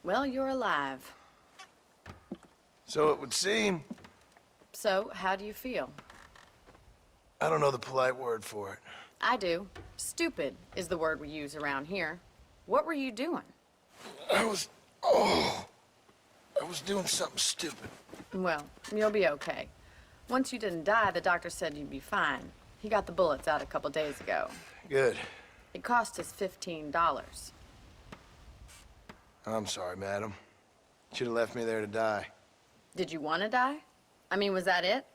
Well, you're alive. So it would seem. So, how do you feel? I don't know the polite word for it. I do. Stupid is the word we use around here. What were you doing? I was doing something stupid. Well, you'll be okay. Once you didn't die, the doctor said you'd be fine. He got the bullets out a couple days ago. Good. It cost us $15. I'm sorry, madam. Should have left me there to die. Did you want to die? I mean, was that it?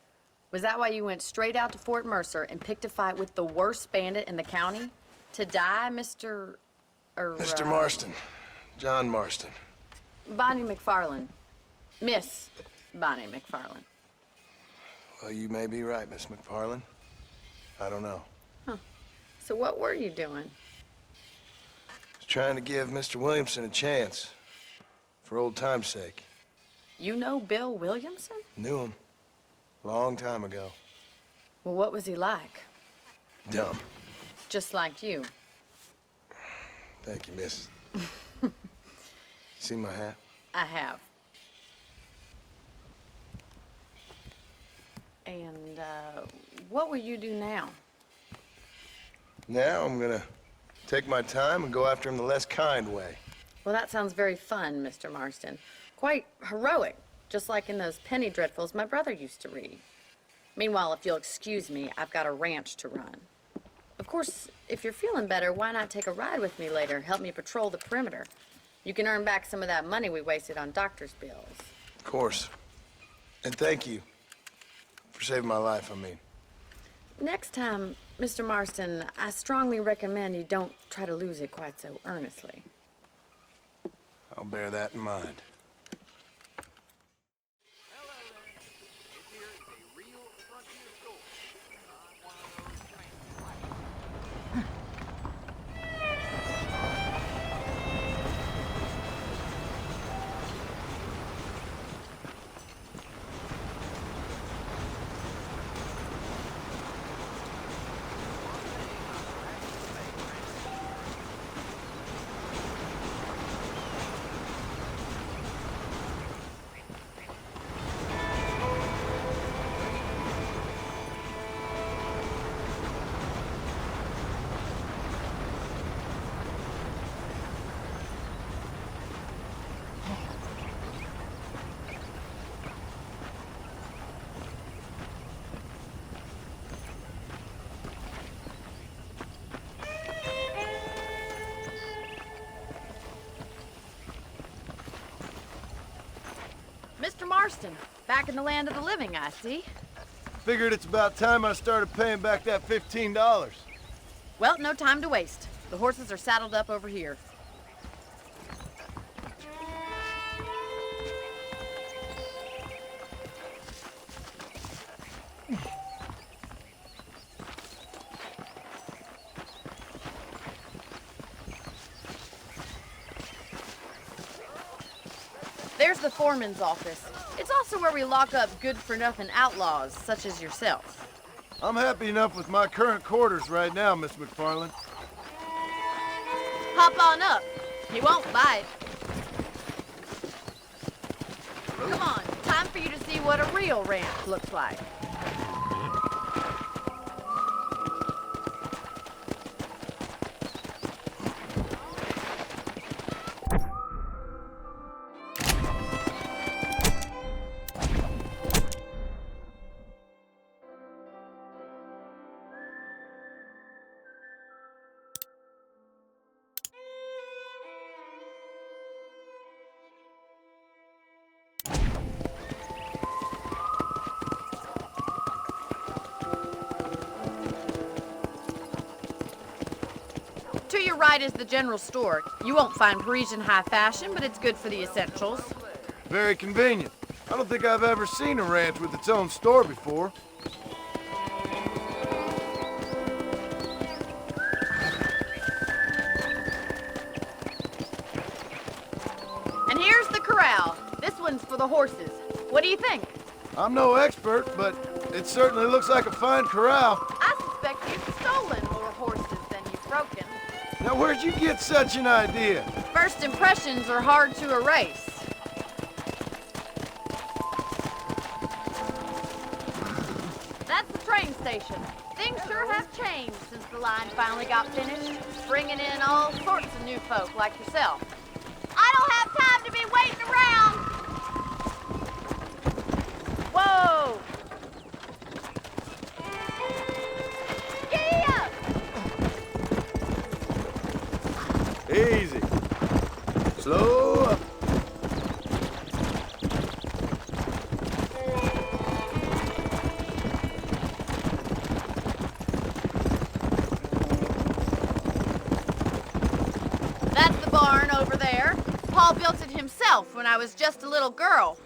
Was that why you went straight out to Fort Mercer and picked a fight with the worst bandit in the county? To die, Mr. Mr. Marston. John Marston. Bonnie McFarland. Miss Bonnie McFarland. Well, you may be right, Miss McFarland. I don't know. So what were you doing? I was trying to give Mr. Williamson a chance. For old time's sake. You know Bill Williamson? Knew him. Long time ago. Well, what was he like? Dumb. Just like you. Thank you, miss. See my hat? I have. And, what will you do now? Now I'm gonna take my time and go after him the less kind way. Well, that sounds very fun, Mr. Marston. Quite heroic, just like in those penny dreadfuls my brother used to read. Meanwhile, if you'll excuse me, I've got a ranch to run. Of course, if you're feeling better, why not take a ride with me later? Help me patrol the perimeter. You can earn back some of that money we wasted on doctor's bills. Of course. And thank you for saving my life, I mean. Next time, Mr. Marston, I strongly recommend you don't try to lose it quite so earnestly. I'll bear that in mind. Mr. Marston, back in the land of the living, I see. Figured it's about time I started paying back that $15. Well, no time to waste. The horses are saddled up over here. There's the foreman's office. It's also where we lock up good-for-nothing outlaws, such as yourself. I'm happy enough with my current quarters right now, Miss McFarland. Hop on up. He won't bite. Come on, time for you to see what a real ranch looks like. To your right is the general store. You won't find Parisian high fashion, but it's good for the essentials. Very convenient. I don't think I've ever seen a ranch with its own store before. And here's the corral. This one's for the horses. What do you think? I'm no expert, but it certainly looks like a fine corral. I suspect you've stolen more horses than you've broken. Now, where'd you get such an idea? First impressions are hard to erase. That's the train station. Things sure have changed since the line finally got finished, bringing in all sorts of new folk like yourself. I don't have time to be waiting around. Whoa! Giddy up! Easy. Slow up. That's the barn over there. Paul built it himself when I was just a little girl.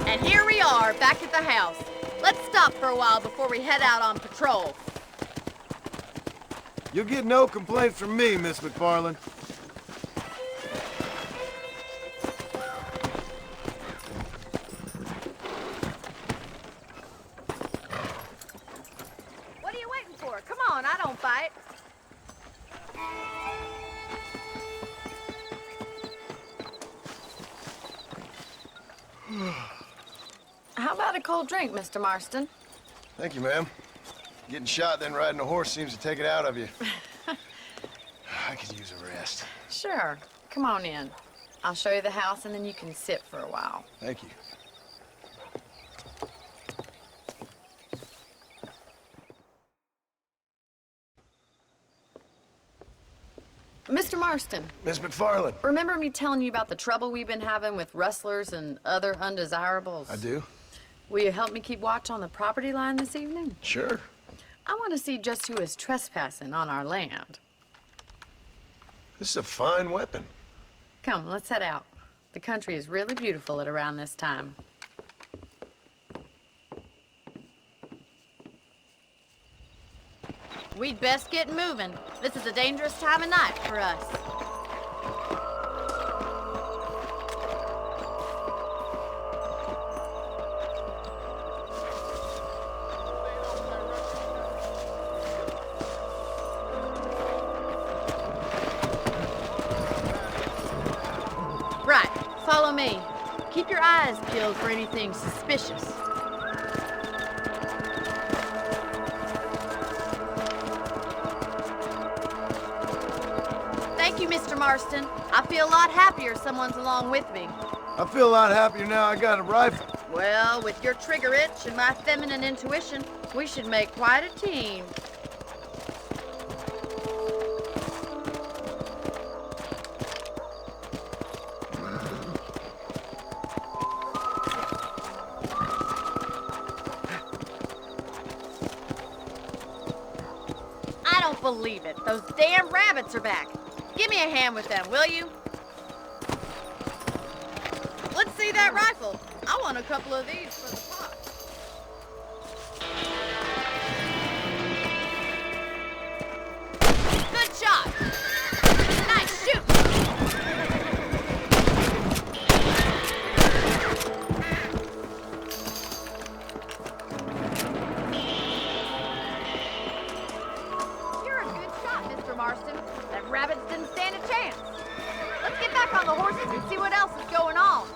And here we are, back at the house. Let's stop for a while before we head out on patrol. You'll get no complaints from me, Miss McFarland. What are you waiting for? Come on, I don't bite. How about a cold drink, Mr. Marston? Thank you, ma'am. Getting shot, then riding a horse seems to take it out of you. I could use a rest. Sure. Come on in. I'll show you the house and then you can sit for a while. Thank you. Mr. Marston, Miss McFarland. remember me telling you about the trouble we've been having with rustlers and other undesirables? I do? Will you help me keep watch on the property line this evening? Sure. I want to see just who is trespassing on our land. This is a fine weapon. Come, let's head out. The country is really beautiful at around this time. We'd best get moving. This is a dangerous time of night for us. Right, follow me. Keep your eyes peeled for anything suspicious. Thank you, Mr. Marston. I feel a lot happier someone's along with me. I feel a lot happier now I got a rifle. Well, with your trigger itch and my feminine intuition, we should make quite a team. I don't believe it. Those damn rabbits are back. Give me a hand with them, will you? Let's see that rifle. I want a couple of these for the pot. Good shot. Nice shoot. You're a good shot, Mr. Marston. That rabbits didn't stand a chance. Let's get back on the horses and see what else is going on.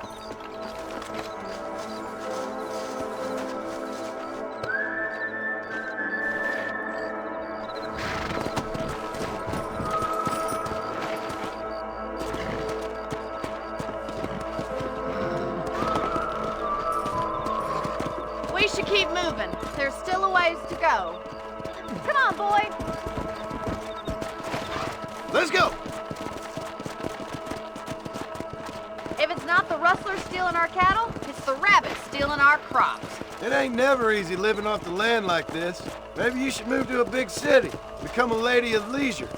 We should keep moving. There's still a ways to go. Come on, boy. Let's go! If it's not the rustlers stealing our cattle, it's the rabbits stealing our crops. It ain't never easy living off the land like this. Maybe you should move to a big city. Become a lady of leisure.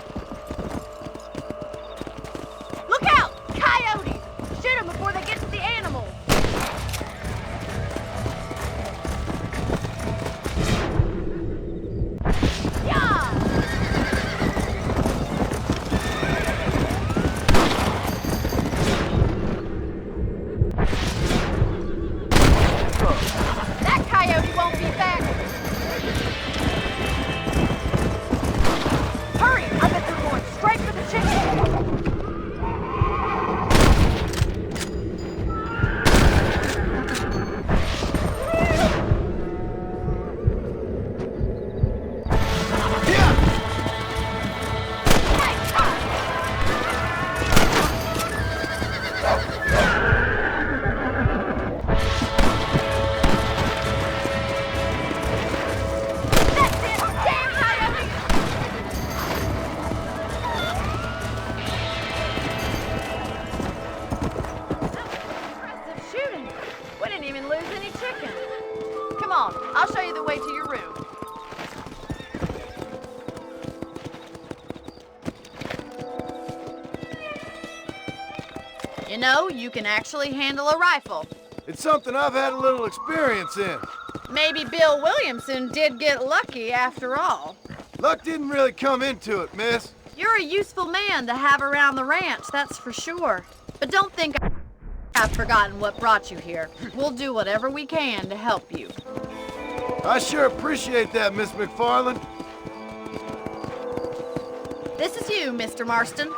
Look out! Coyotes! Shoot them before they get to the animals. Yeah! You know, you can actually handle a rifle. It's something I've had a little experience in. Maybe Bill Williamson did get lucky after all. Luck didn't really come into it, miss. You're a useful man to have around the ranch, that's for sure. But don't think I've forgotten what brought you here. We'll do whatever we can to help you. I sure appreciate that, Miss McFarland. This is you, Mr. Marston.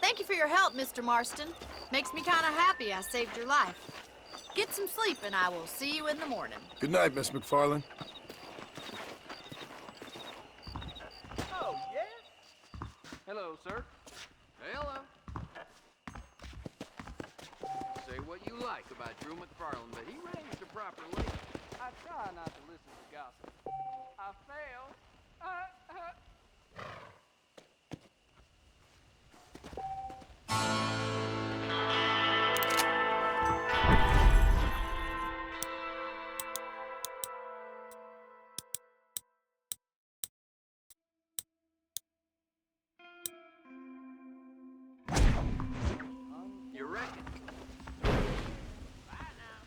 Thank you for your help, Mr. Marston. Makes me kind of happy I saved your life. Get some sleep and I will see you in the morning. Good night, Miss McFarland. Oh, yeah? Hello, sir. Hello. Say what you like about Drew McFarland, but he raised a proper lady. I try not to listen to gossip. I fail. You reckon? Bye now.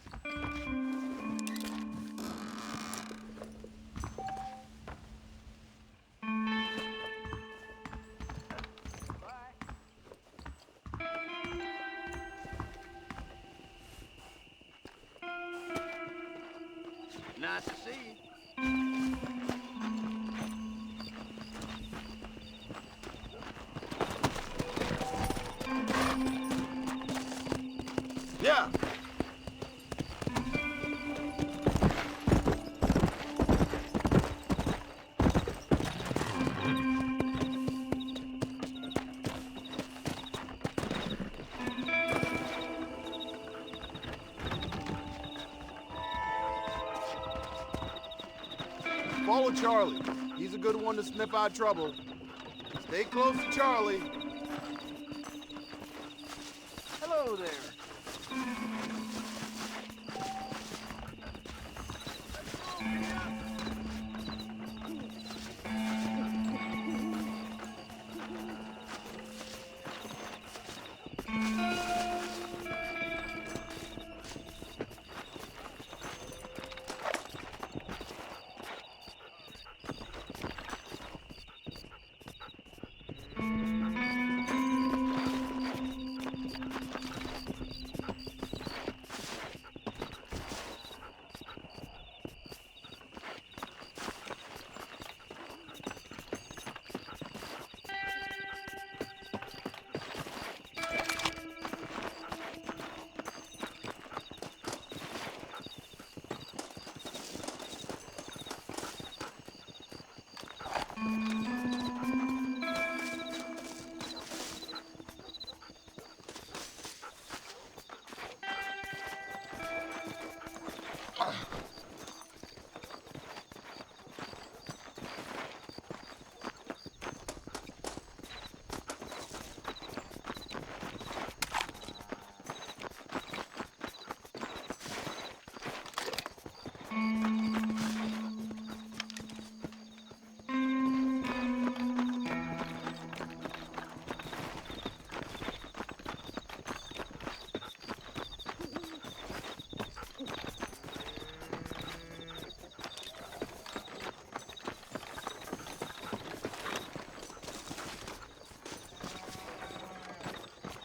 Nice to see you. Yeah. Follow Charlie. He's a good one to sniff out trouble. Stay close to Charlie. Hello there.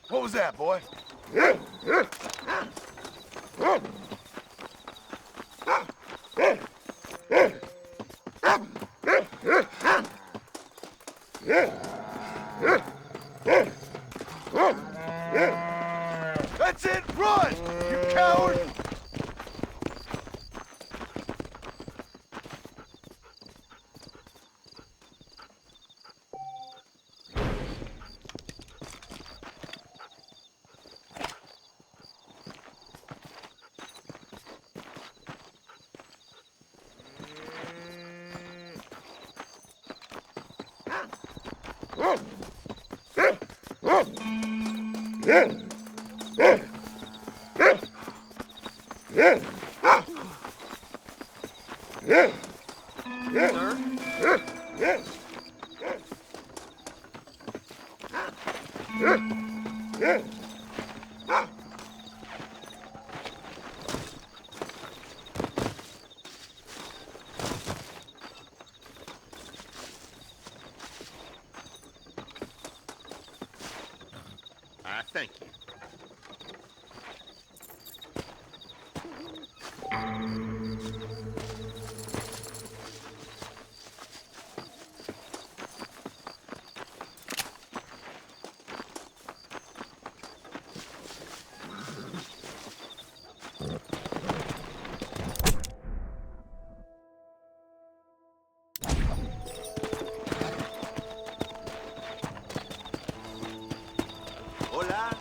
What was that, boy? That's it! Run! You coward! sir. Thank you. Hola.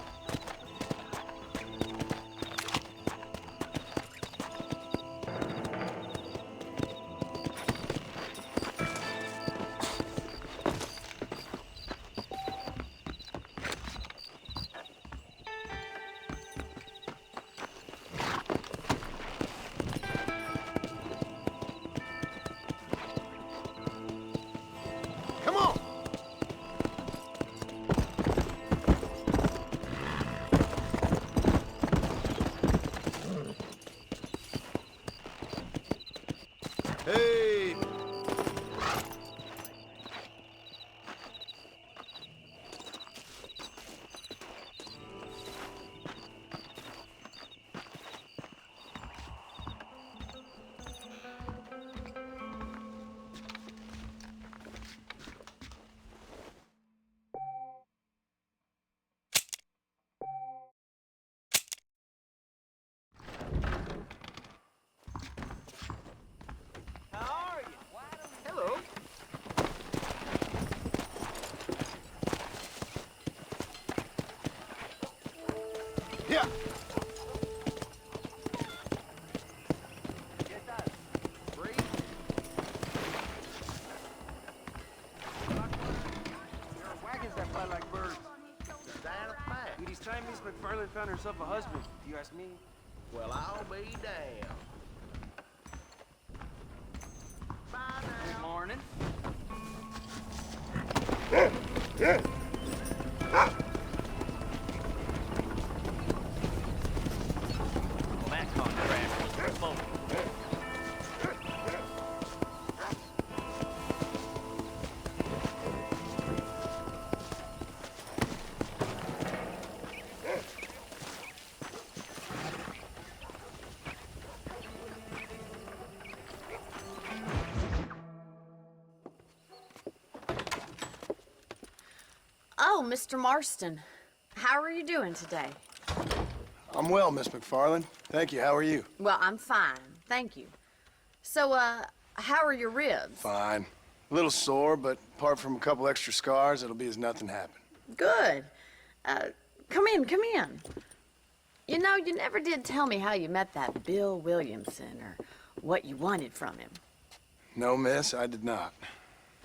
Come on! Hey! Hello. Yeah! ¿Qué tal? Bree? There are wagons that fly like birds. Is that a fact? It is time Miss McFarland found herself a husband, if you ask me. Well, I'll be damned. Bye Good now. morning. Well, that contract was smoking. Oh, Mr. Marston, how are you doing today? I'm well, Miss McFarland. Thank you. How are you? Well, I'm fine, thank you. So, how are your ribs? Fine. A little sore, but apart from a couple extra scars, it'll be as nothing happened. Good. Come in, come in. You know, you never did tell me how you met that Bill Williamson or what you wanted from him. No, miss, I did not.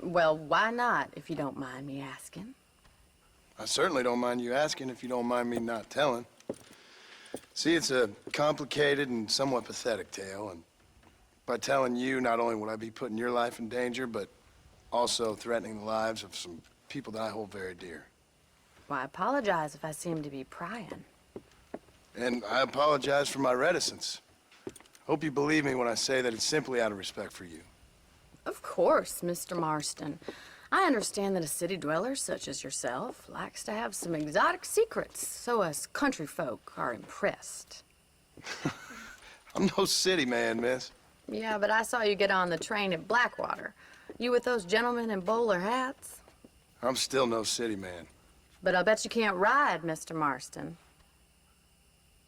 Well, why not, if you don't mind me asking? I certainly don't mind you asking if you don't mind me not telling. See, it's a complicated and somewhat pathetic tale, and by telling you, not only would I be putting your life in danger, but also threatening the lives of some people that I hold very dear. Well, I apologize if I seem to be prying. And I apologize for my reticence. Hope you believe me when I say that it's simply out of respect for you. Of course, Mr. Marston. I understand that a city dweller such as yourself likes to have some exotic secrets, so us country folk are impressed. I'm no city man, miss. Yeah, but I saw you get on the train at Blackwater. You with those gentlemen in bowler hats? I'm still no city man. But I'll bet you can't ride, Mr. Marston.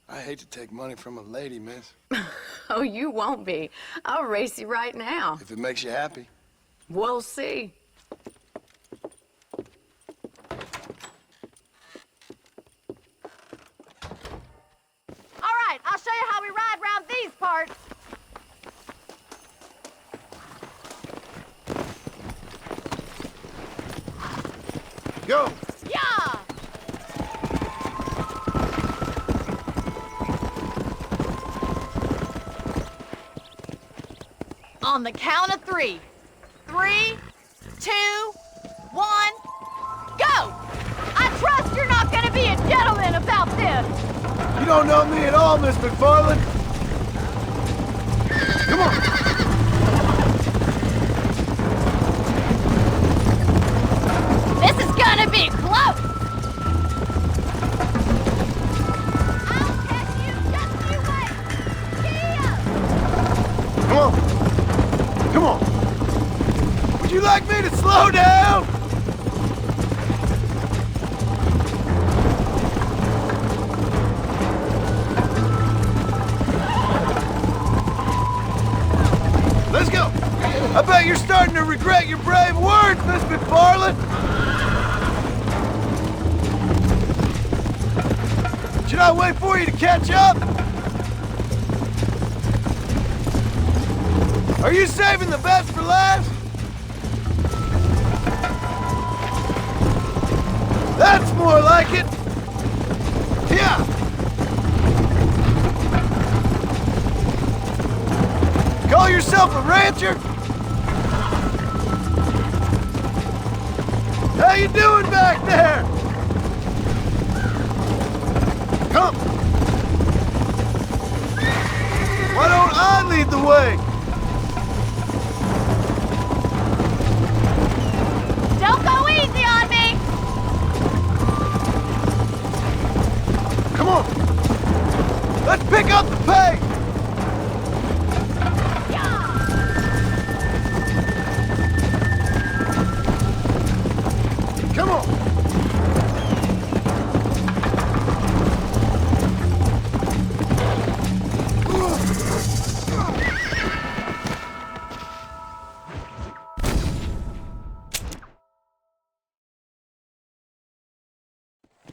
I hate to take money from a lady, miss. Oh, you won't be. I'll race you right now. If it makes you happy. We'll see. All right, I'll show you how we ride round these parts. Go! Yeah! On the count of 3. 3, 2, 1, go! I trust you're not gonna be a gentleman about this. You don't know me at all, Miss McFarland. Come on. This is gonna be close. I'll catch you, just you wait. Kia! Come on. Come on. Would you like me to slow down? Let's go. I bet you're starting to regret your brave words, Miss McFarland. Should I wait for you to catch up? Are you saving the best for last? That's more like it. Yeah. Call yourself a rancher? How you doing back there? Come. Why don't I lead the way? Don't go easy on me. Come on. Let's pick up the pace. Come on.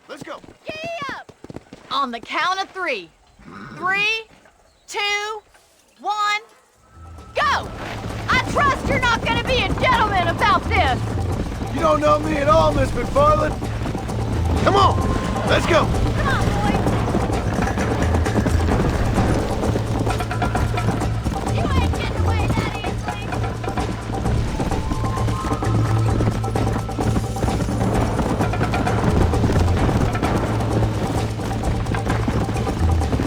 Let's go. Giddy up! On the count of 3. 3, 2, 1, go! I trust you're not gonna be a gentleman about this. You don't know me at all, Miss McFarland. Come on. Let's go. Come on, boy. You ain't getting away that easily.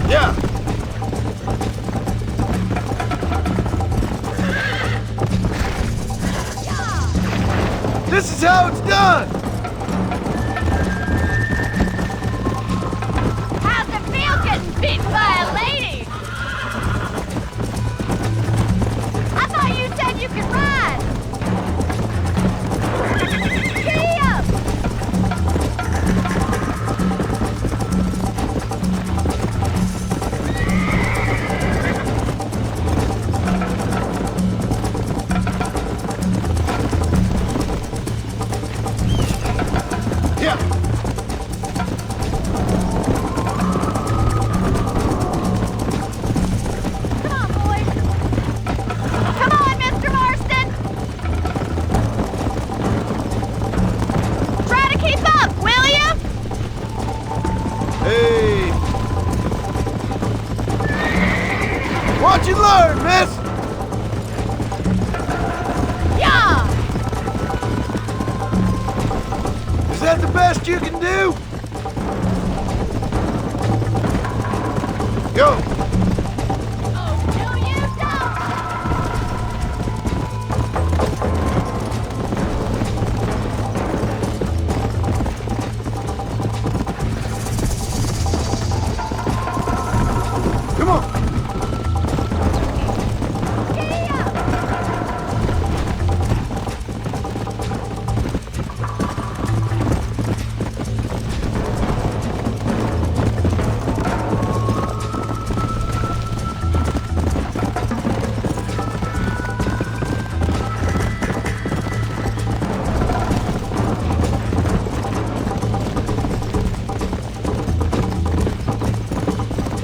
Yeah. This is how it's done. How's it feel getting beaten by a lady? I thought you said you could ride. Giddy up! Yeah. Come on, boys. Come on, Mr. Marston. Try to keep up, will you? Hey. Watch and learn, miss. Yeah! Is that the best you can do? Go. Oh, no, you don't! Come on. Giddy up!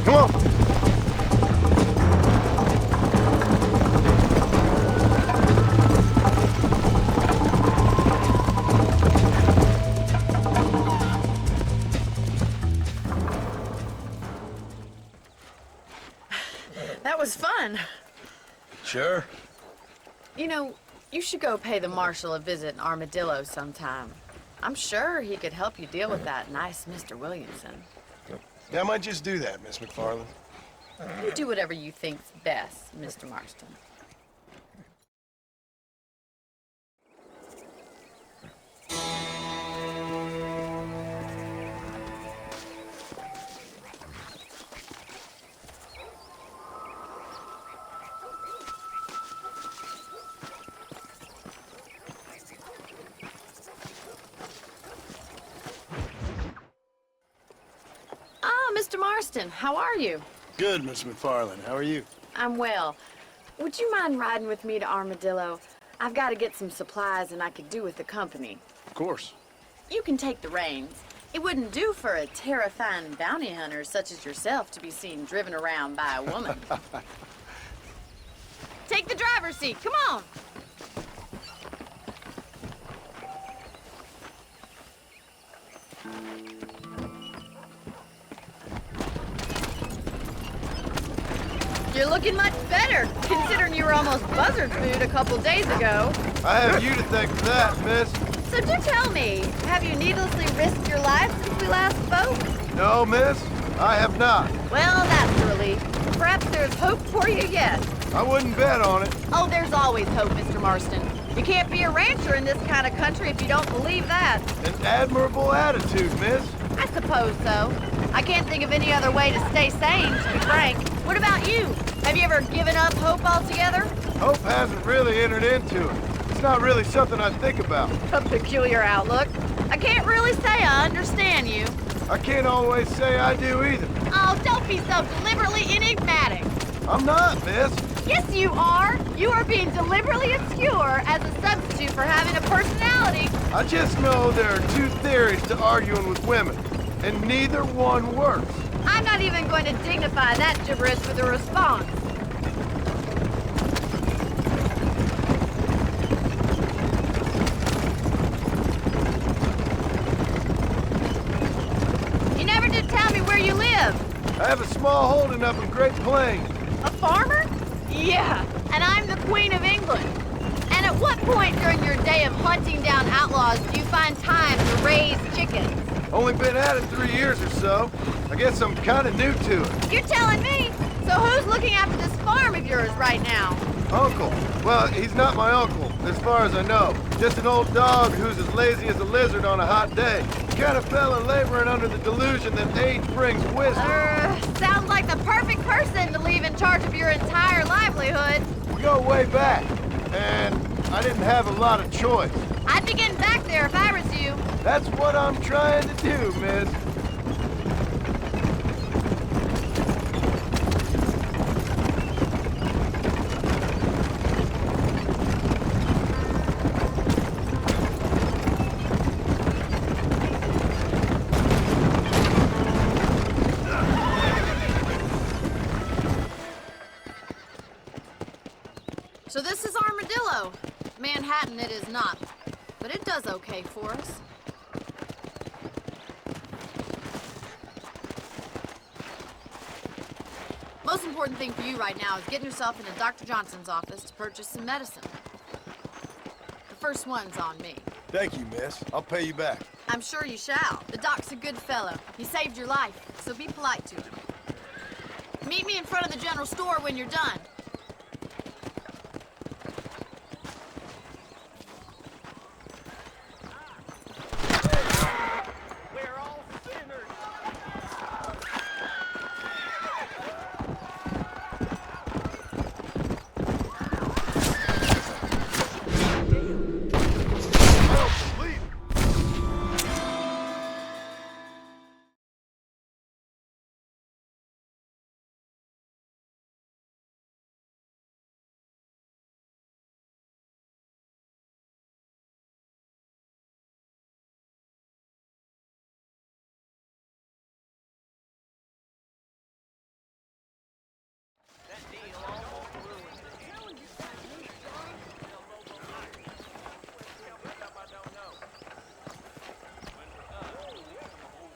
Come on. That was fun. Sure. You know, You should go pay the marshal a visit in Armadillo sometime. I'm sure he could help you deal with that nice Mr. Williamson. Yeah, I might just do that, Miss McFarland. You do whatever you think's best, Mr. Marston. Ah, Mr. Marston, how are you? Good, Miss McFarland. How are you? I'm well. Would you mind riding with me to Armadillo? I've got to get some supplies and I could do with the company. Of course. You can take the reins. It wouldn't do for a terrifying bounty hunter such as yourself to be seen driven around by a woman. Take the driver's seat, come on! You're looking much better, considering you were almost buzzard food a couple days ago. I have you to thank for that, miss. So do tell me, have you needlessly risked your life since we last spoke? No, miss, I have not. Well, that's a relief. Perhaps there's hope for you yet. I wouldn't bet on it. Oh, there's always hope, Mr. Marston. You can't be a rancher in this kind of country if you don't believe that. An admirable attitude, miss. I suppose so. I can't think of any other way to stay sane, to be frank. What about you? Have you ever given up hope altogether? Hope hasn't really entered into it. It's not really something I think about. A peculiar outlook. I can't really say I understand you. I can't always say I do either. Oh, don't be so deliberately enigmatic. I'm not, miss. Yes, you are. You are being deliberately obscure as a substitute for having a personality. I just know there are two theories to arguing with women, and neither one works. I'm not even going to dignify that gibberish with a response. You never did tell me where you live. I have a small holding up in Great Plains. A farmer? Yeah, and I'm the Queen of England. And at what point during your day of hunting down outlaws do you find time to raise chickens? Only been at it 3 years or so. I guess I'm kind of new to it. You're telling me? So who's looking after this farm of yours right now? Uncle. Well, he's not my uncle, as far as I know. Just an old dog who's as lazy as a lizard on a hot day. The kind of fella laboring under the delusion that age brings wisdom. Sounds like the perfect person to leave in charge of your entire livelihood. We go way back, and I didn't have a lot of choice. I'd be getting back there if I was you. That's what I'm trying to do, miss. So this is Armadillo. Manhattan it is not, but it does okay for us. Most important thing for you right now is getting yourself into Dr. Johnson's office to purchase some medicine. The first one's on me. Thank you, miss. I'll pay you back. I'm sure you shall. The doc's a good fellow. He saved your life, so be polite to him. Meet me in front of the general store when you're done.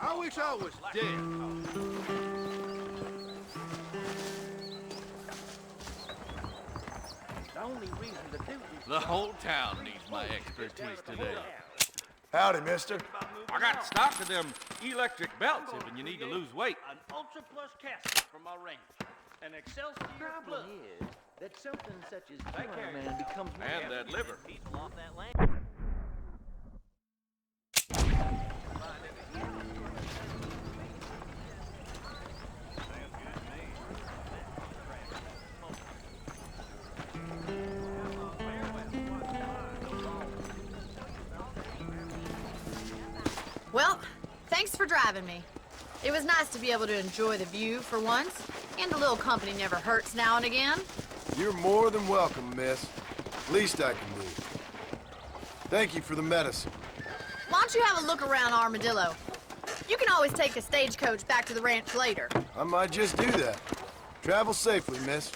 I wish I was dead. only reason to do this. The whole town needs my expertise today. Howdy, mister. I got stock of them electric belts if you need to lose weight. An Ultra Plus capsule from our range. An Excelsior Plus. Is that something such as man becomes And that liver. people off that land. Well, thanks for driving me. It was nice to be able to enjoy the view for once, and a little company never hurts now and again. You're more than welcome, miss. Least I can do. Thank you for the medicine. Why don't you have a look around Armadillo? You can always take a stagecoach back to the ranch later. I might just do that. Travel safely, miss.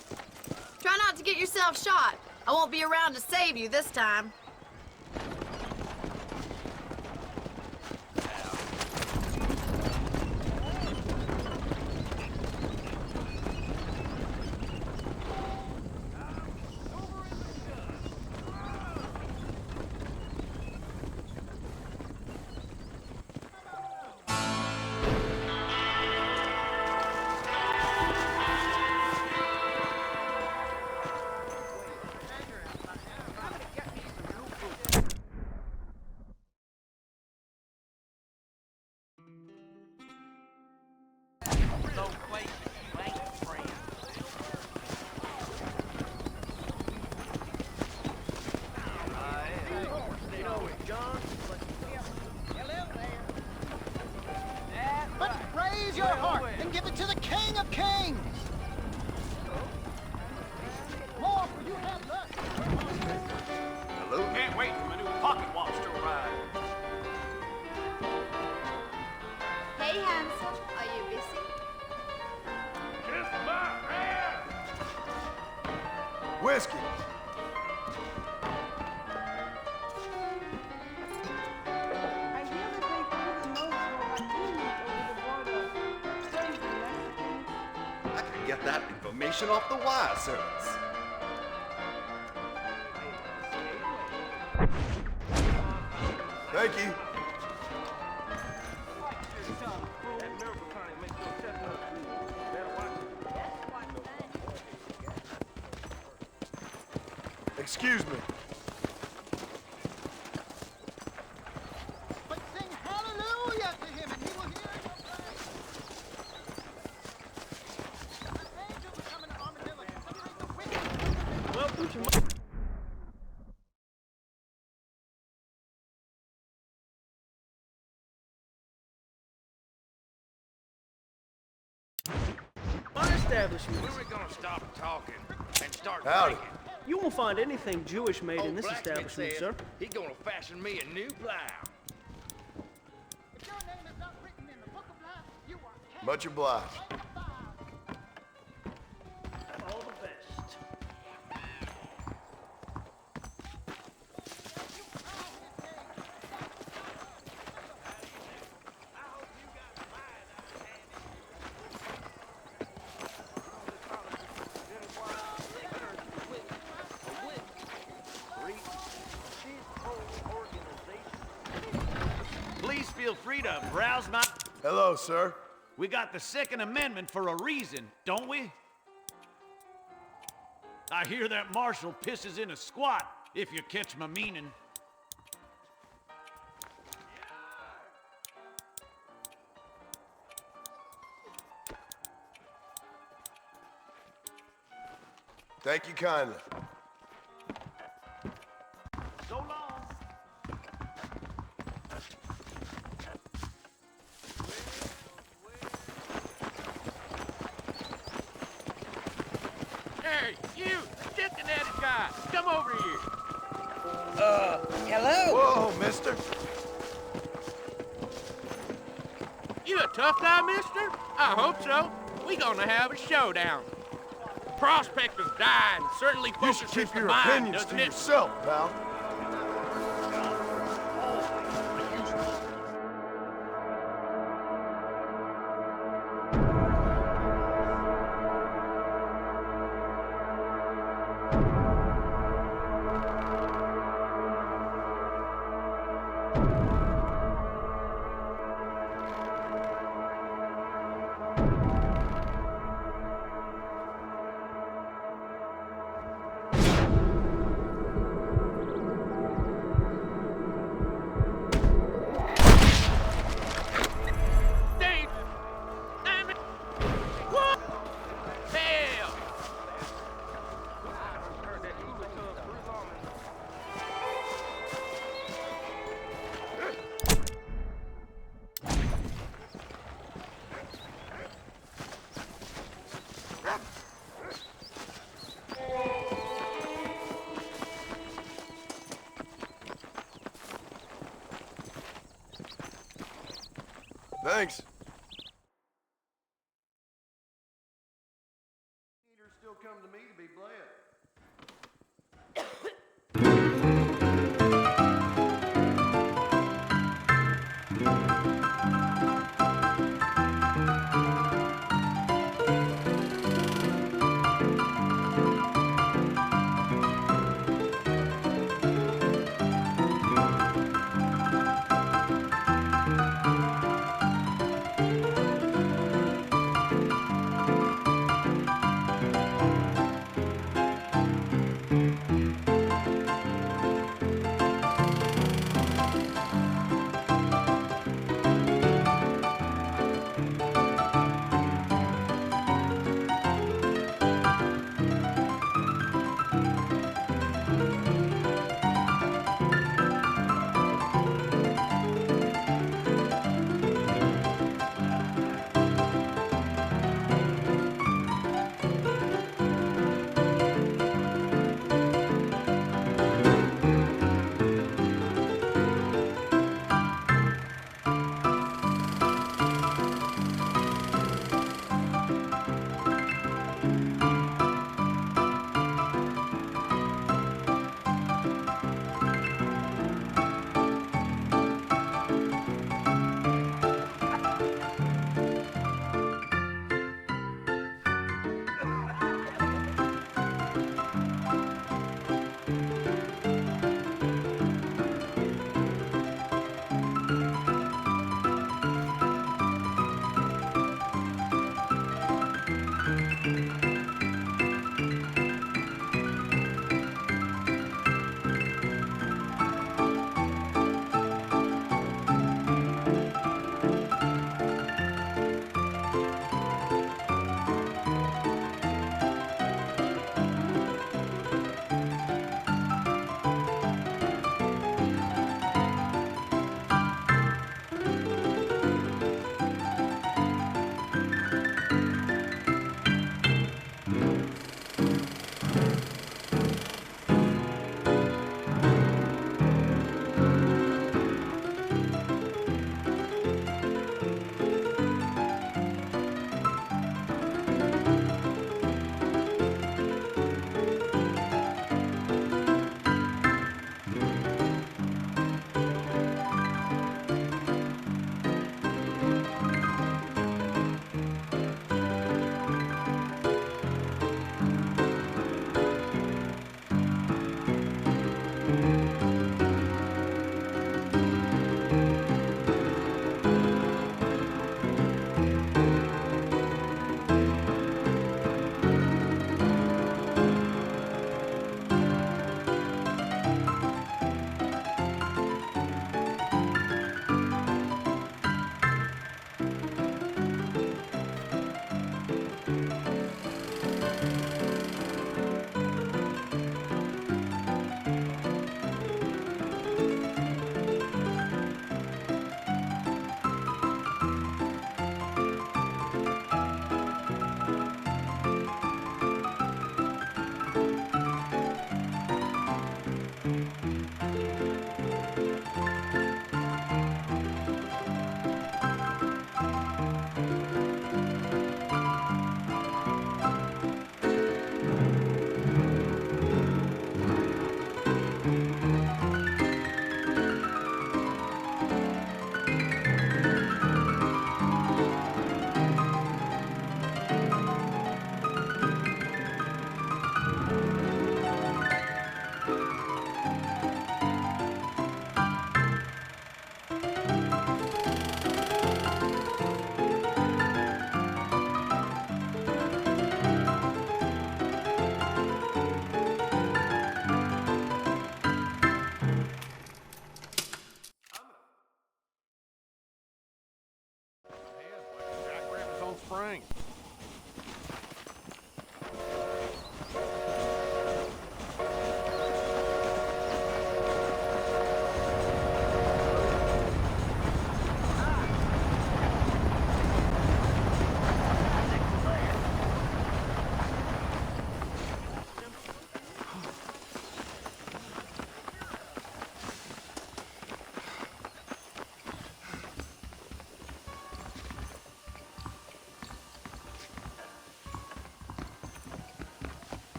Try not to get yourself shot. I won't be around to save you this time. But raise your heart and give it to the King of Kings! More for you have left. Hello? Can't wait for my new pocket watch to arrive. Hey, handsome. Are you busy? Kiss my ass! Whiskey. I hear that they put notes for Latinos over the border, studies the Mexicans. I can get that information off the wire service. Thank you. Excuse me. But sing hallelujah to him and he will hear your prayer. An angel will come into Armadillo to separate the wicked. Welcome to my... My establishment. When are we gonna stop talking and start Howdy. thinking? You won't find anything Jewish made in this Blacksmith establishment, says sir. He gonna fashion me a new plow. If your name is not written in the book of life, you are cast Much obliged. right in the fire. All the best. Please feel free to browse my... Hello, sir. We got the Second Amendment for a reason, don't we? I hear that marshal pisses in a squat, if you catch my meaning. Thank you kindly. So long. Hey, you, Cincinnati guy, come over here. Hello? Whoa, mister. You a tough guy, mister? I hope so. We gonna have a showdown. Prospector's dying certainly You should focuses keep the your mind, opinions doesn't to it? yourself, pal. Thanks. Eaters still come to me to be bled.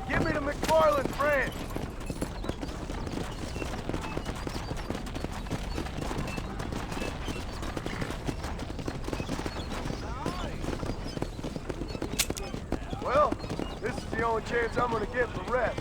Get me to McFarland Ranch. Well, this is the only chance I'm gonna get for rest.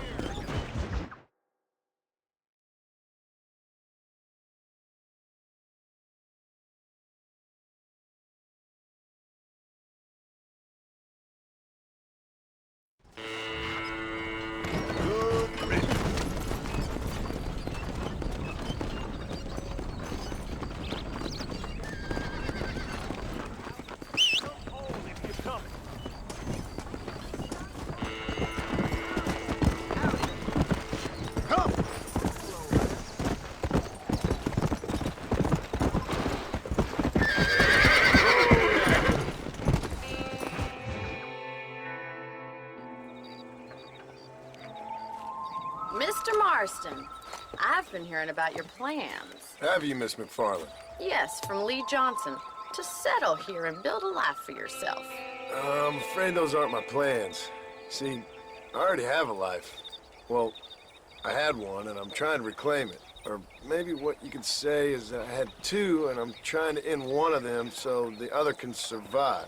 Mr. Marston, I've been hearing about your plans. Have you, Miss McFarland? Yes, from Lee Johnson, to settle here and build a life for yourself. I'm afraid those aren't my plans. See, I already have a life. Well, I had one, and I'm trying to reclaim it. Or maybe what you could say is that I had two, and I'm trying to end one of them so the other can survive.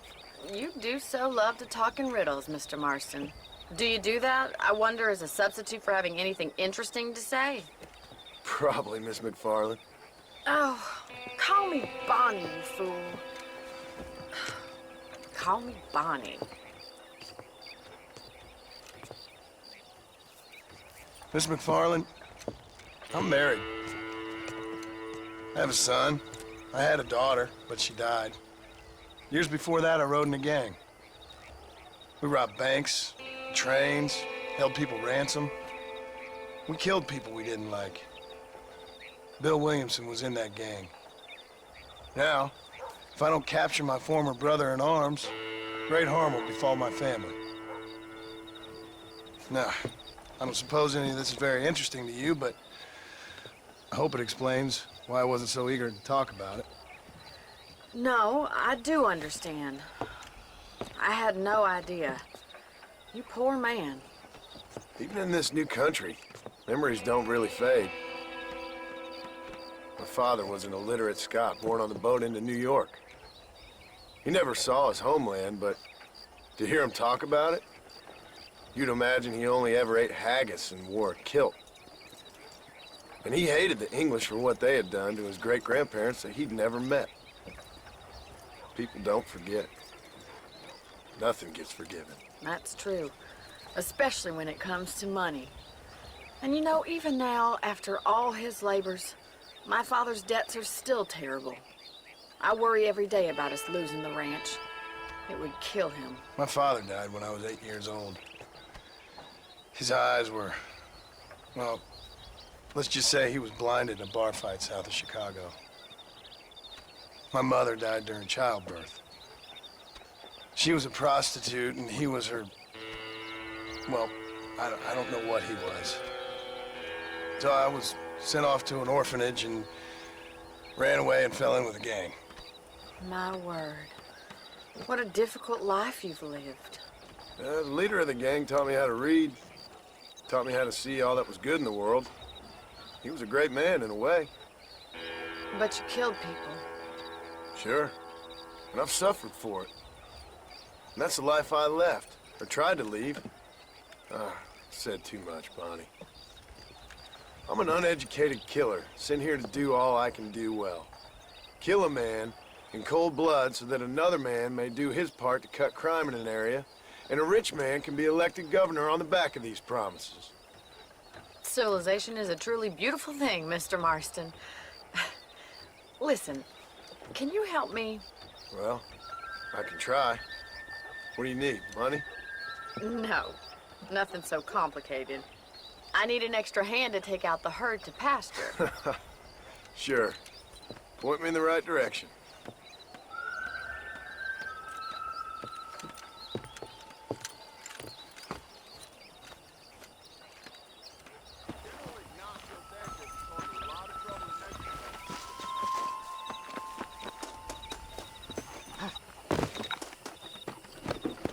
You do so love to talk in riddles, Mr. Marston. Do you do that, I wonder, as a substitute for having anything interesting to say? Probably, Miss McFarland. Oh, call me Bonnie, you fool. Call me Bonnie. Miss McFarland, I'm married. I have a son. I had a daughter, but she died. Years before that, I rode in a gang. We robbed banks, trains, held people ransom. We killed people we didn't like. Bill Williamson was in that gang. Now, if I don't capture my former brother in arms, great harm will befall my family. Now, I don't suppose any of this is very interesting to you, but I hope it explains why I wasn't so eager to talk about it. No, I do understand. I had no idea. You poor man. Even in this new country, memories don't really fade. My father was an illiterate Scot born on the boat into New York. He never saw his homeland, but to hear him talk about it, you'd imagine he only ever ate haggis and wore a kilt. And he hated the English for what they had done to his great-grandparents that he'd never met. People don't forget. Nothing gets forgiven. That's true, especially when it comes to money. And you know, even now, after all his labors, my father's debts are still terrible. I worry every day about us losing the ranch. It would kill him. My father died when I was 8 years old. His eyes were, well, let's just say he was blinded in a bar fight south of Chicago. My mother died during childbirth. She was a prostitute, and he was her, well, I don't know what he was. So I was sent off to an orphanage and ran away and fell in with a gang. My word. What a difficult life you've lived. The leader of the gang taught me how to read, taught me how to see all that was good in the world. He was a great man in a way. But you killed people. Sure. And I've suffered for it. And that's the life I left, or tried to leave. Said too much, Bonnie. I'm an uneducated killer, sent here to do all I can do well. Kill a man in cold blood so that another man may do his part to cut crime in an area, and a rich man can be elected governor on the back of these promises. Civilization is a truly beautiful thing, Mr. Marston. Listen, can you help me? Well, I can try. What do you need, money? No, nothing so complicated. I need an extra hand to take out the herd to pasture. Sure. Point me in the right direction.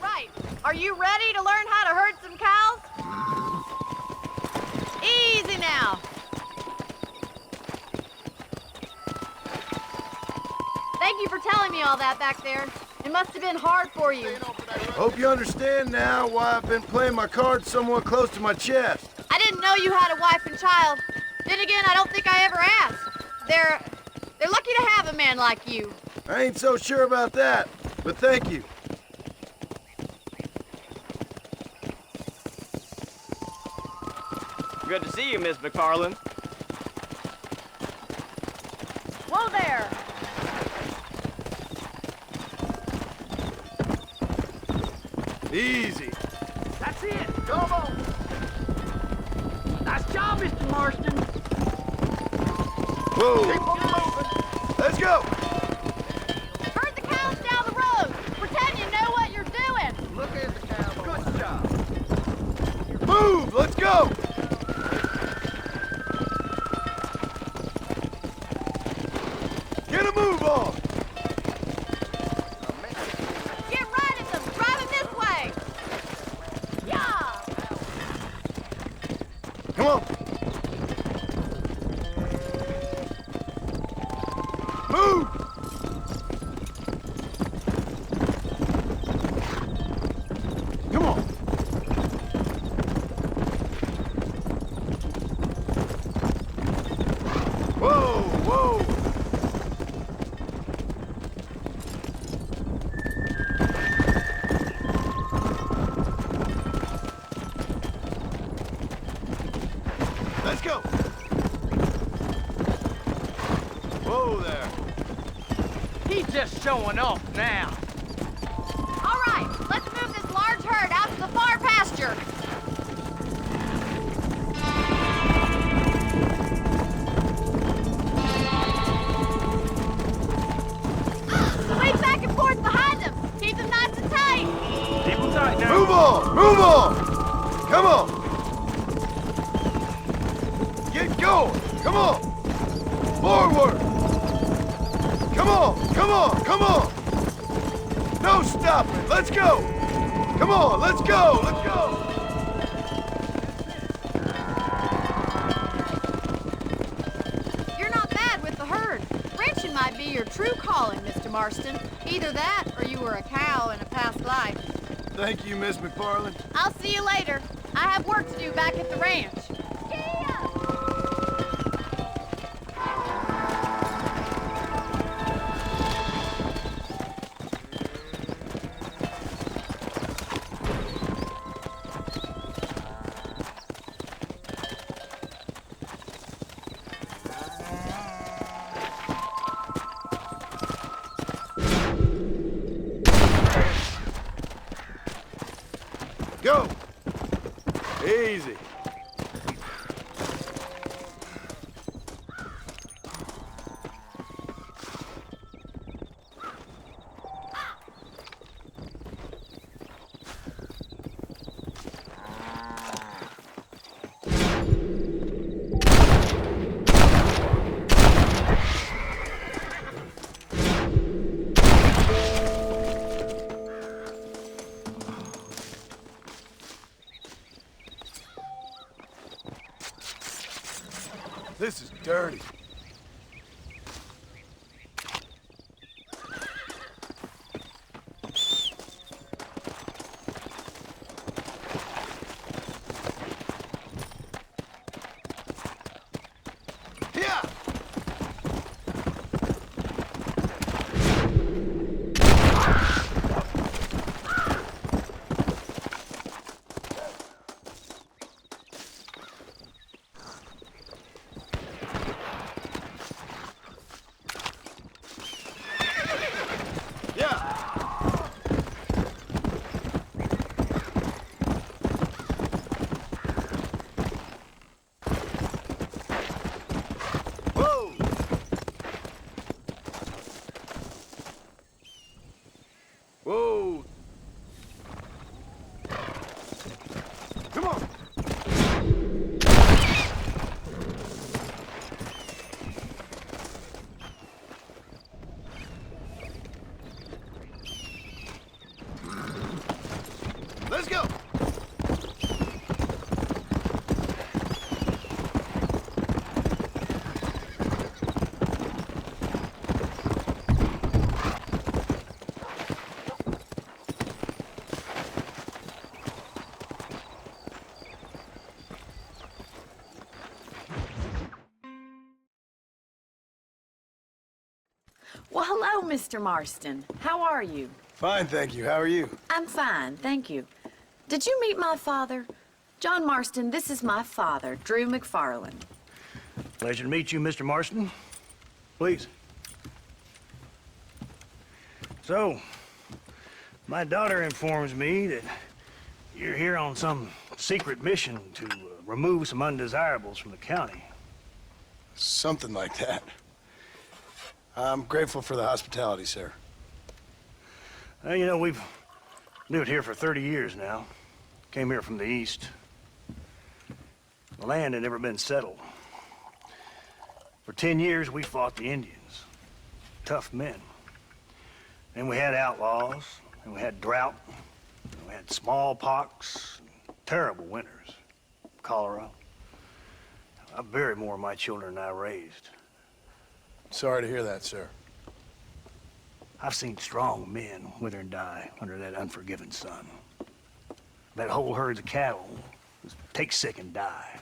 Right. Are you ready to learn how to herd some cows? Easy now. Thank you for telling me all that back there. It must have been hard for you. Hope you understand now why I've been playing my cards somewhat close to my chest. I didn't know you had a wife and child. Then again, I don't think I ever asked. They're lucky to have a man like you. I ain't so sure about that, but thank you. Good to see you, Miss McFarland. Whoa there. Easy. That's it. Come on. Nice job, Mr. Marston. Whoa. Let's go. Herd the cows down the road. Pretend you know what you're doing. Look at the cowboy. Good job. Move. Let's go. Get a move on. Get right at them. Drive them this way. Yeah. Come on. Move. Come on. Whoa, whoa. Let's go. Whoa there. He's just showing off now. All right, let's move this large herd out to the far pasture. Swing back and forth behind them. Keep them nice and tight. Keep them tight now. Move on. Move on. Come on. Get going. Come on. Forward. Come on. Come on. Come on. No stopping. Let's go. Come on. Let's go. Let's go. You're not bad with the herd. Ranching might be your true calling, Mr. Marston. Either that, or you were a cow in a past life. Thank you, Miss McFarland. I'll see you later. I have work to do back at the ranch. Go. Easy. This is dirty. Yeah. Well, hello, Mr. Marston. How are you? Fine, thank you. How are you? I'm fine, thank you. Did you meet my father? John Marston, this is my father, Drew McFarland. Pleasure to meet you, Mr. Marston. Please. So, my daughter informs me that you're here on some secret mission to remove some undesirables from the county. Something like that. I'm grateful for the hospitality, sir. You know, we've lived here for 30 years now. Came here from the east. The land had never been settled. For 10 years, we fought the Indians. Tough men. Then we had outlaws, and we had drought, and we had smallpox, and terrible winters, cholera. I buried more of my children than I raised. Sorry to hear that, sir. I've seen strong men wither and die under that unforgiving sun. That whole herds of cattle just take sick and die.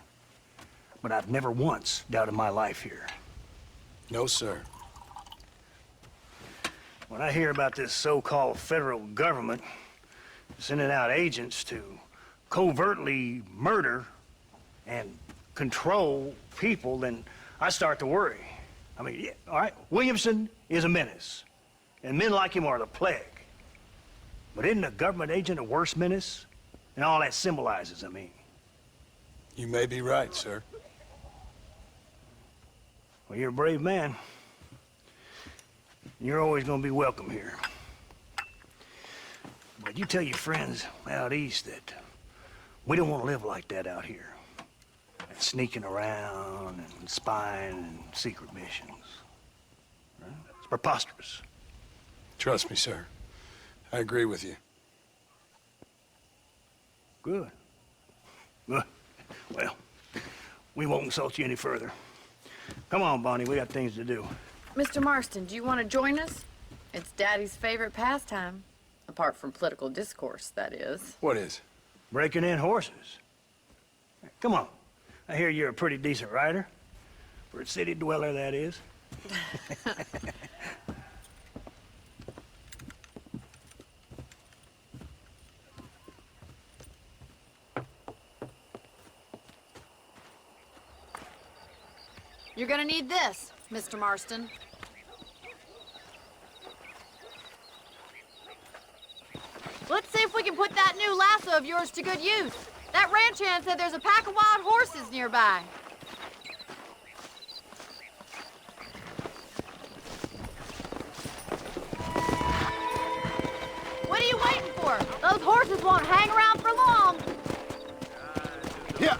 But I've never once doubted my life here. No, sir. When I hear about this so-called federal government sending out agents to covertly murder and control people, then I start to worry. I mean, yeah, all right, Williamson is a menace, and men like him are the plague. But isn't a government agent a worse menace? And all that symbolizes, I mean. You may be right, sir. Well, you're a brave man. You're always gonna be welcome here. But you tell your friends out east that we don't want to live like that out here. Sneaking around and spying and secret missions. Right? It's preposterous. Trust me, sir. I agree with you. Good. Good. Well, we won't insult you any further. Come on, Bonnie, we got things to do. Mr. Marston, do you want to join us? It's Daddy's favorite pastime. Apart from political discourse, that is. What is? Breaking in horses. Come on. I hear you're a pretty decent rider. For a city dweller, that is. You're gonna need this, Mr. Marston. Let's see if we can put that new lasso of yours to good use. That ranch hand said there's a pack of wild horses nearby. What are you waiting for? Those horses won't hang around for long. Yeah.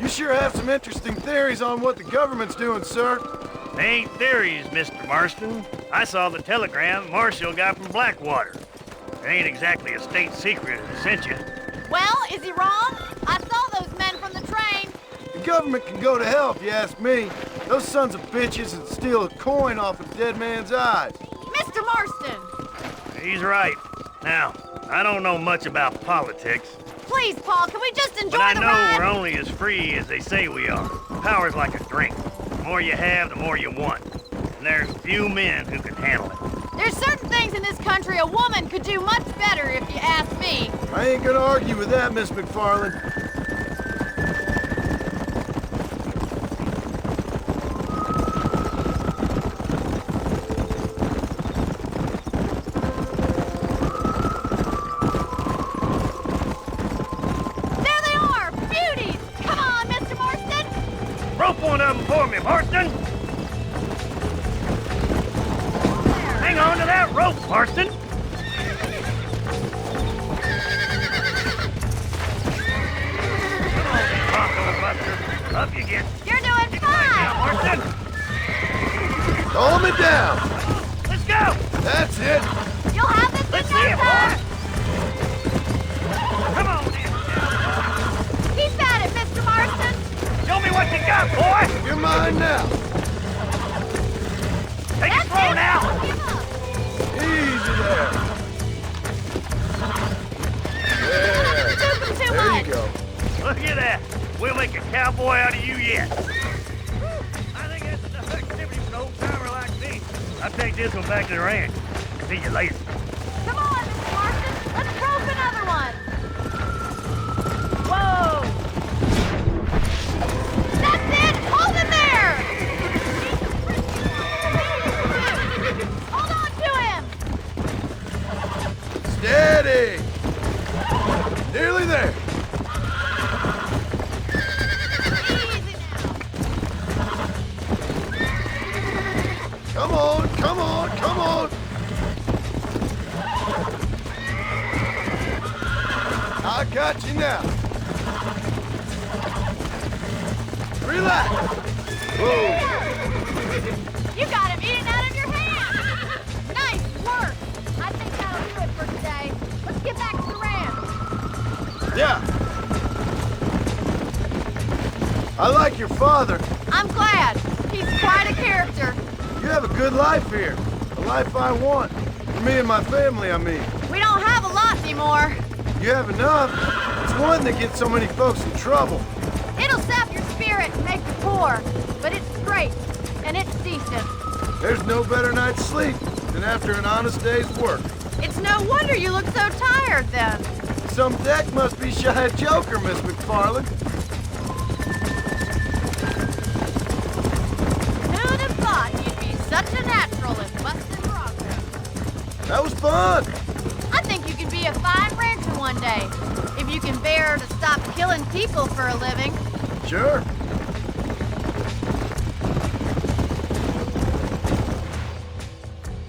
You sure have some interesting theories on what the government's doing, sir. They ain't theories, Mr. Marston. I saw the telegram Marshall got from Blackwater. It ain't exactly a state secret that sent you. Well, is he wrong? I saw those men from the train. The government can go to hell if you ask me. Those sons of bitches would steal a coin off a dead man's eyes. Mr. Marston! He's right. Now, I don't know much about politics, Please, Paul, can we just enjoy but I the know ride? we're only as free as they say we are. Power's like a drink. The more you have, the more you want. And there's few men who can handle it. There's certain things in this country a woman could do much better, if you ask me. I ain't gonna argue with that, Miss McFarland. There they are! Beauties! Come on, Mr. Marston! Rope one of them for me, Marston! Hang on to that rope, Marston! Come on, Bronco Buster. Up you get. You're doing fine! Now, Marston! Calm it down. Let's go! That's it. You'll have this Let's in see no it, time! boy! Come on, now. Keep at it, Mr. Marston! Show me what you got, boy! You're mine now. Take it slow now! Give up. Easy there. There. Too There you much. go. at that. We'll make a cowboy out of you yet. I think that's enough activity for an old-timer like me. I'll take this one back to the ranch. See you later. Come on, Mr. Marston. Let's rope another one. Whoa. That's it. Hold him there. Hold on to him. Steady! Nearly there. Easy now. Come on, come on, come on! I got you now. Relax. Whoa. You got him eating out of your hand. Nice work. I think that'll do it for today. Let's get back to the ranch. Yeah. I like your father. I'm glad. He's quite a character. You have a good life here. A life I want. For me and my family, I mean. We don't have a lot anymore. You have enough. It's one that gets so many folks in trouble. It'll sap your spirit and make you poor, but it's straight, and it's decent. There's no better night's sleep than after an honest day's work. It's no wonder you look so tired, then. Some deck must be shy of Joker, Miss McFarland. Who'd have thought you'd be such a natural at busting Bronco? That was fun. I think you can be a fine rancher one day, if you can bear to stop killing people for a living. Sure.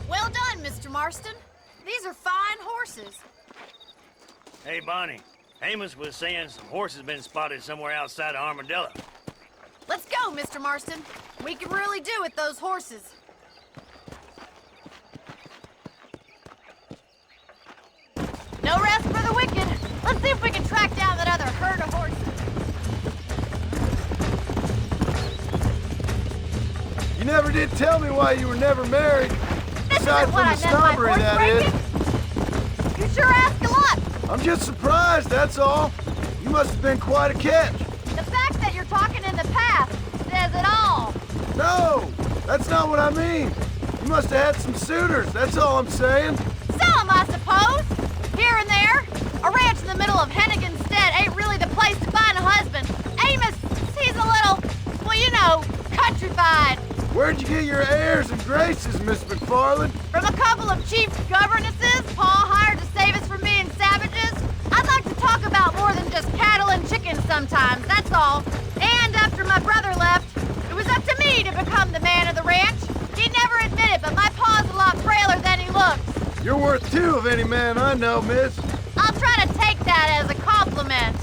Well done, Mr. Marston. These are fine horses. Hey, Bonnie. Amos was saying some horses been spotted somewhere outside of Armadillo. Let's go, Mr. Marston. We can really do with those horses. No rest for the wicked. Let's see if we can track down that other herd of horses. You never did tell me why you were never married. This Aside isn't what I from the meant by snobbery, horse that breaking. You sure ask a lot. I'm just surprised, that's all. You must have been quite a catch. The fact that you're talking in the past says it all. No, that's not what I mean. You must have had some suitors, that's all I'm saying. Some, I suppose. Here and there. A ranch in the middle of Hennigan's Stead ain't really the place to find a husband. Amos, he's a little, well, you know, countrified. Where'd you get your airs and graces, Miss McFarland? From a couple of chief governesses Pa hired to save us from being savages. I'd like to talk about more than just cattle and chickens sometimes, that's all. And after my brother left, it was up to me to become the man of the ranch. He'd never admit it, but my pa's a lot frailer than he looks. You're worth two of any man I know, miss. I'll try to take that as a compliment.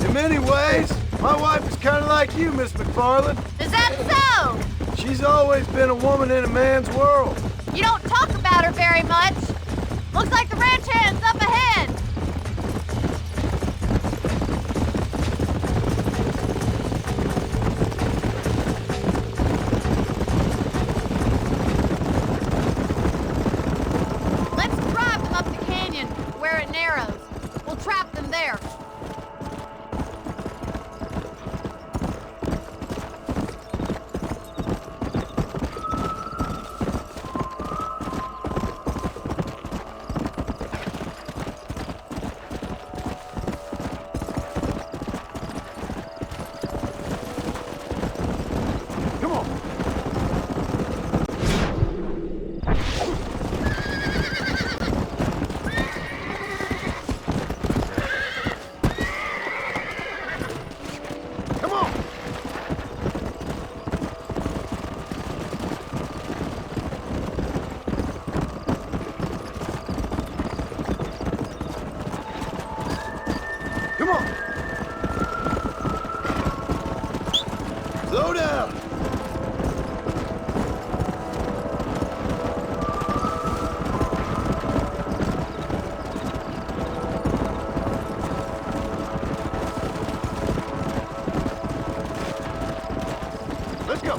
In many ways, my wife is kind of like you, Miss McFarland. Is that so? She's always been a woman in a man's world. You don't talk about her very much. Looks like the ranch hand's up ahead. Let's drive them up the canyon where it narrows. We'll trap them there. Come on. Come on. Come on. Slow down. Let's go.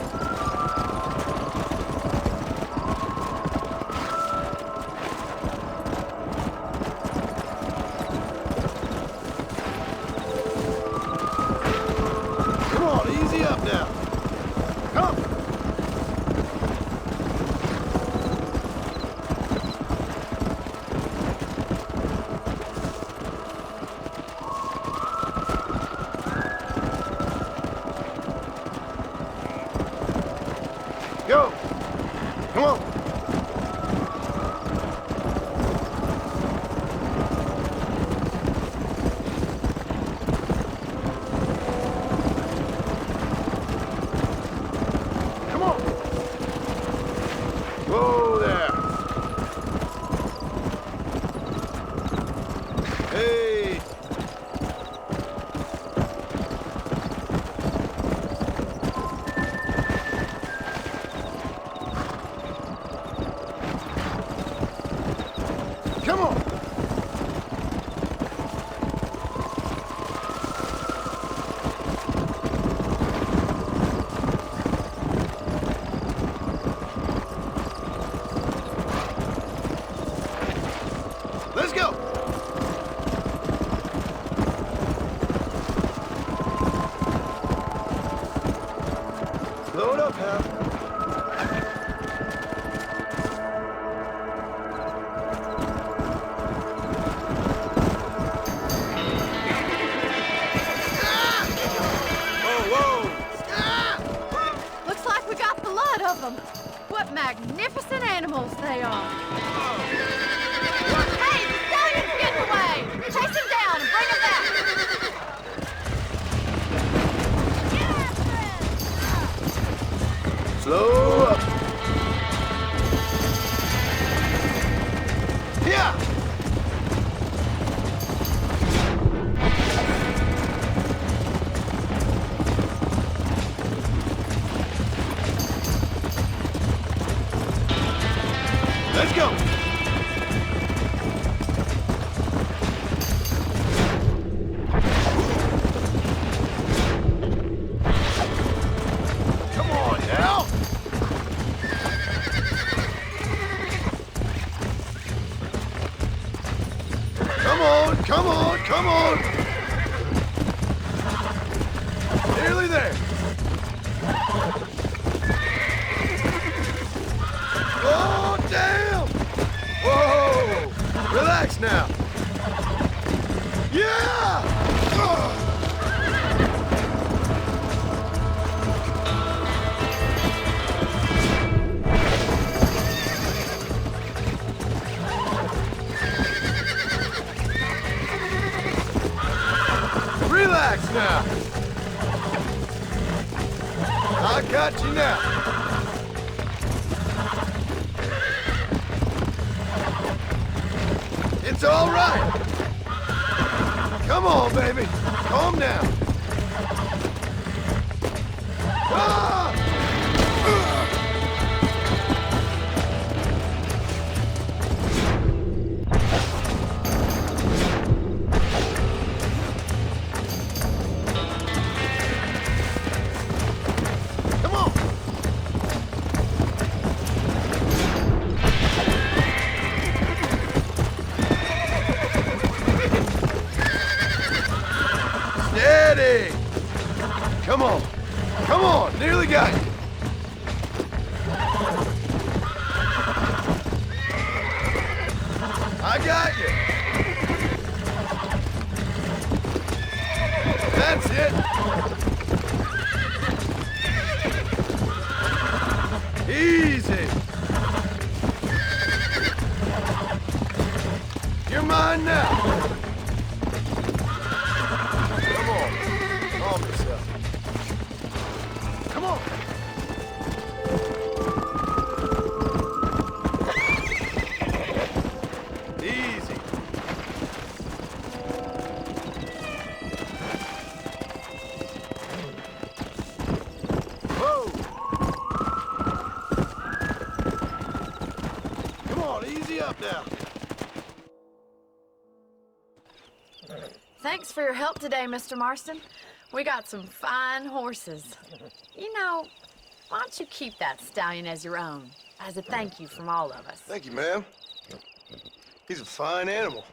Go! Come on! Come on! Whoa there! Hey! Come on! Let's go! Load up, Hal. Looks like we got the lot of them. What magnificent animals they are. Hey, the stallion's getting away! Chase him down and bring him back! Get after him! Slow up. Yeah. Let's go. Come on now. Come on, come on, come on. Nearly there. Oh, damn! Whoa! Relax now. Yeah! Relax now. I got you now. It's all right. Come on, baby. Calm down. Ah! Come on. Steady! Come on! Come on! Nearly got you! I got you! That's it! Easy! You're mine now! Come on. Calm yourself. Come on. Easy. Whoa. Come on, easy up now. Thanks for your help today, Mr. Marston. We got some fine horses. You know, why don't you keep that stallion as your own, as a thank you from all of us? Thank you, ma'am. He's a fine animal.